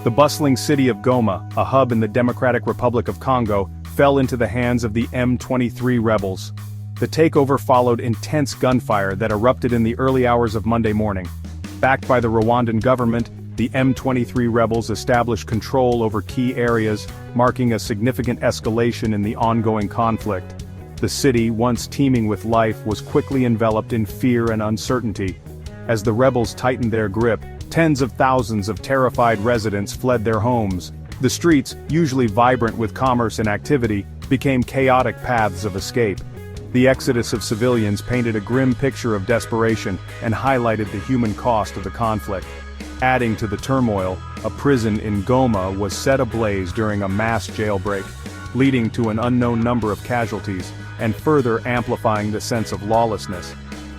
The bustling city of Goma, a hub in the Democratic Republic of Congo, fell into the hands of the M23 rebels. The takeover followed intense gunfire that erupted in the early hours of Monday morning. Backed by the Rwandan government, the M23 rebels established control over key areas, marking a significant escalation in the ongoing conflict. The city, once teeming with life, was quickly enveloped in fear and uncertainty. As the rebels tightened their grip, tens of thousands of terrified residents fled their homes. The streets, usually vibrant with commerce and activity, became chaotic paths of escape. The exodus of civilians painted a grim picture of desperation and highlighted the human cost of the conflict. Adding to the turmoil, a prison in Goma was set ablaze during a mass jailbreak, leading to an unknown number of casualties, and further amplifying the sense of lawlessness.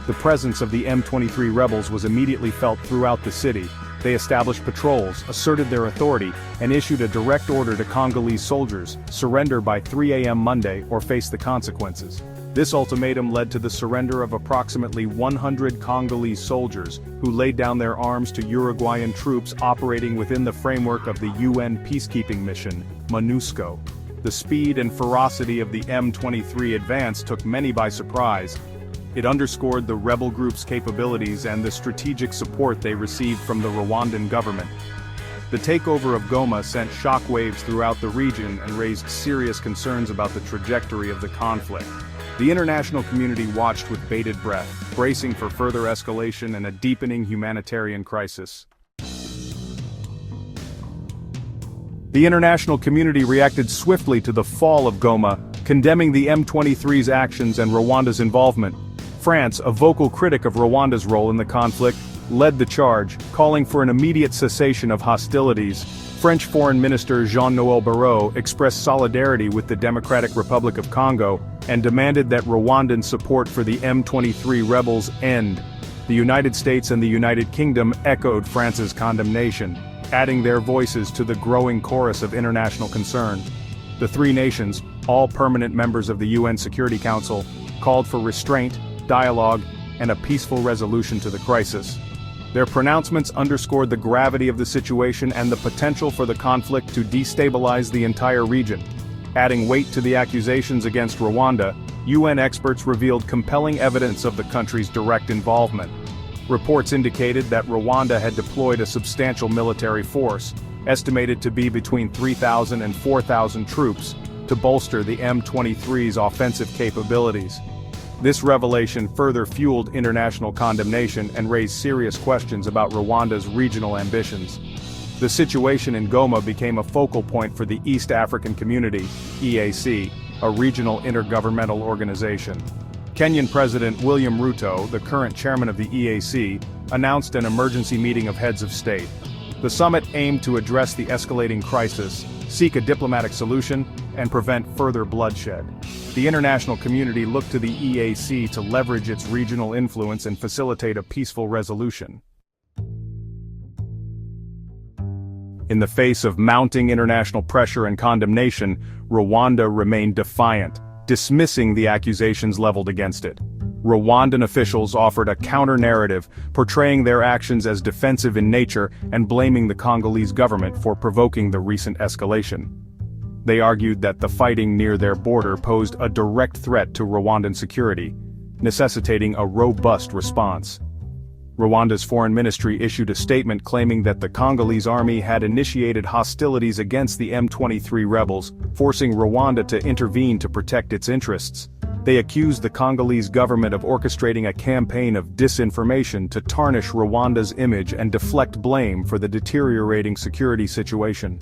The presence of the M23 rebels was immediately felt throughout the city. They established patrols, asserted their authority, and issued a direct order to Congolese soldiers: surrender by 3 a.m. Monday or face the consequences. This ultimatum led to the surrender of approximately 100 Congolese soldiers, who laid down their arms to Uruguayan troops operating within the framework of the UN peacekeeping mission, MONUSCO. The speed and ferocity of the M23 advance took many by surprise. It underscored the rebel group's capabilities and the strategic support they received from the Rwandan government. The takeover of Goma sent shockwaves throughout the region and raised serious concerns about the trajectory of the conflict. The international community watched with bated breath, bracing for further escalation and a deepening humanitarian crisis. The international community reacted swiftly to the fall of Goma, condemning the M23's actions and Rwanda's involvement. France, a vocal critic of Rwanda's role in the conflict, led the charge, calling for an immediate cessation of hostilities. French Foreign Minister Jean-Noël Barrot expressed solidarity with the Democratic Republic of Congo and demanded that Rwandan support for the M23 rebels end. The United States and the United Kingdom echoed France's condemnation, adding their voices to the growing chorus of international concern. The three nations, all permanent members of the UN Security Council, called for restraint, dialogue, and a peaceful resolution to the crisis. Their pronouncements underscored the gravity of the situation and the potential for the conflict to destabilize the entire region. Adding weight to the accusations against Rwanda, UN experts revealed compelling evidence of the country's direct involvement. Reports indicated that Rwanda had deployed a substantial military force, estimated to be between 3,000 and 4,000 troops, to bolster the M23's offensive capabilities. This revelation further fueled international condemnation and raised serious questions about Rwanda's regional ambitions. The situation in Goma became a focal point for the East African Community, EAC, a regional intergovernmental organization. Kenyan President William Ruto, the current chairman of the EAC, announced an emergency meeting of heads of state. The summit aimed to address the escalating crisis, seek a diplomatic solution, and prevent further bloodshed. The international community looked to the EAC to leverage its regional influence and facilitate a peaceful resolution. In the face of mounting international pressure and condemnation, Rwanda remained defiant, dismissing the accusations leveled against it. Rwandan officials offered a counter-narrative, portraying their actions as defensive in nature and blaming the Congolese government for provoking the recent escalation. They argued that the fighting near their border posed a direct threat to Rwandan security, necessitating a robust response. Rwanda's foreign ministry issued a statement claiming that the Congolese army had initiated hostilities against the M23 rebels, forcing Rwanda to intervene to protect its interests. They accused the Congolese government of orchestrating a campaign of disinformation to tarnish Rwanda's image and deflect blame for the deteriorating security situation.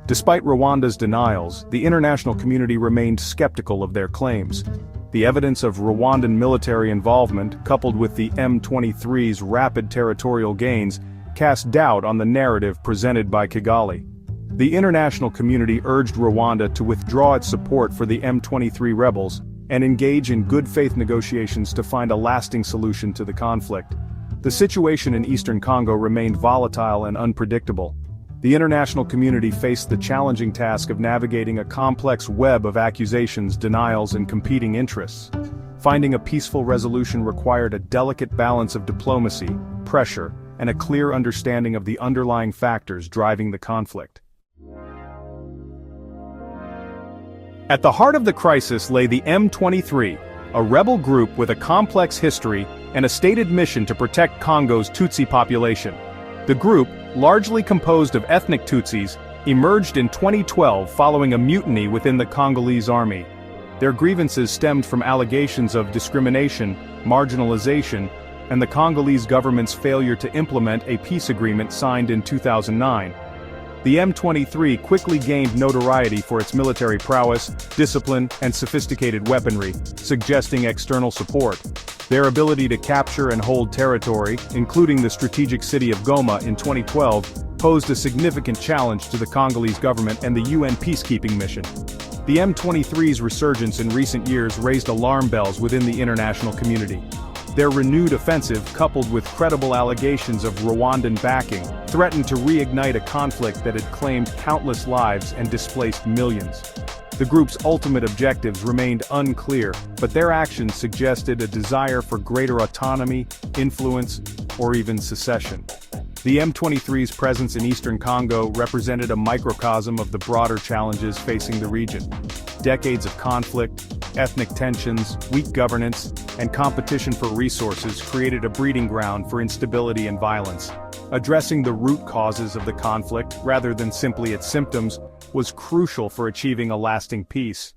Despite Rwanda's denials, the international community remained skeptical of their claims. The evidence of Rwandan military involvement, coupled with the M23's rapid territorial gains, cast doubt on the narrative presented by Kigali. The international community urged Rwanda to withdraw its support for the M23 rebels and engage in good faith negotiations to find a lasting solution to the conflict. The situation in eastern Congo remained volatile and unpredictable. The international community faced the challenging task of navigating a complex web of accusations, denials, and competing interests. Finding a peaceful resolution required a delicate balance of diplomacy, pressure, and a clear understanding of the underlying factors driving the conflict. At the heart of the crisis lay the M23, a rebel group with a complex history and a stated mission to protect Congo's Tutsi population. The group, largely composed of ethnic Tutsis, emerged in 2012 following a mutiny within the Congolese army. Their grievances stemmed from allegations of discrimination, marginalization, and the Congolese government's failure to implement a peace agreement signed in 2009. The M23 quickly gained notoriety for its military prowess, discipline, and sophisticated weaponry, suggesting external support. Their ability to capture and hold territory, including the strategic city of Goma in 2012, posed a significant challenge to the Congolese government and the UN peacekeeping mission. The M23's resurgence in recent years raised alarm bells within the international community. Their renewed offensive, coupled with credible allegations of Rwandan backing, threatened to reignite a conflict that had claimed countless lives and displaced millions. The group's ultimate objectives remained unclear, but their actions suggested a desire for greater autonomy, influence, or even secession. The M23's presence in eastern Congo represented a microcosm of the broader challenges facing the region. Decades of conflict, ethnic tensions, weak governance, and competition for resources created a breeding ground for instability and violence. Addressing the root causes of the conflict, rather than simply its symptoms, was crucial for achieving a lasting peace.